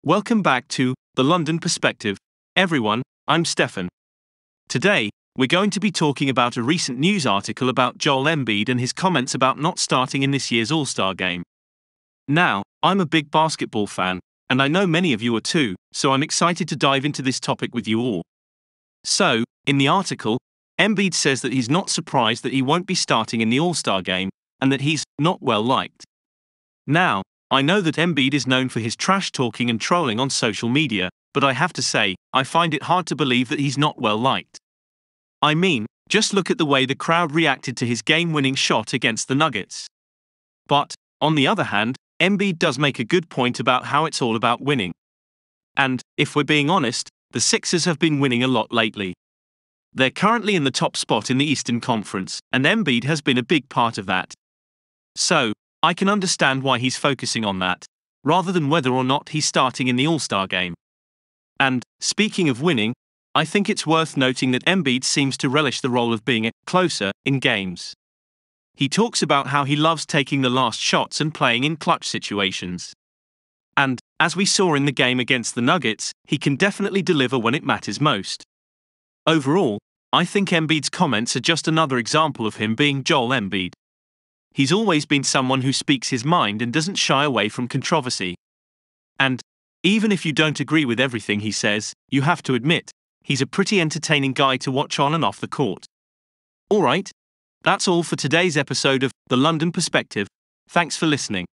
Welcome back to The London Perspective. Everyone, I'm Stefan. Today, we're going to be talking about a recent news article about Joel Embiid and his comments about not starting in this year's All-Star game. Now, I'm a big basketball fan, and I know many of you are too, so I'm excited to dive into this topic with you all. So, in the article, Embiid says that he's not surprised that he won't be starting in the All-Star game, and that he's not well liked. Now, I know that Embiid is known for his trash talking and trolling on social media, but I have to say, I find it hard to believe that he's not well liked. I mean, just look at the way the crowd reacted to his game-winning shot against the Nuggets. But, on the other hand, Embiid does make a good point about how it's all about winning. And, if we're being honest, the Sixers have been winning a lot lately. They're currently in the top spot in the Eastern Conference, and Embiid has been a big part of that. So, I can understand why he's focusing on that, rather than whether or not he's starting in the All-Star game. And, speaking of winning, I think it's worth noting that Embiid seems to relish the role of being a closer in games. He talks about how he loves taking the last shots and playing in clutch situations. And, as we saw in the game against the Nuggets, he can definitely deliver when it matters most. Overall, I think Embiid's comments are just another example of him being Joel Embiid. He's always been someone who speaks his mind and doesn't shy away from controversy. And, even if you don't agree with everything he says, you have to admit, he's a pretty entertaining guy to watch on and off the court. Alright, that's all for today's episode of The London Perspective. Thanks for listening.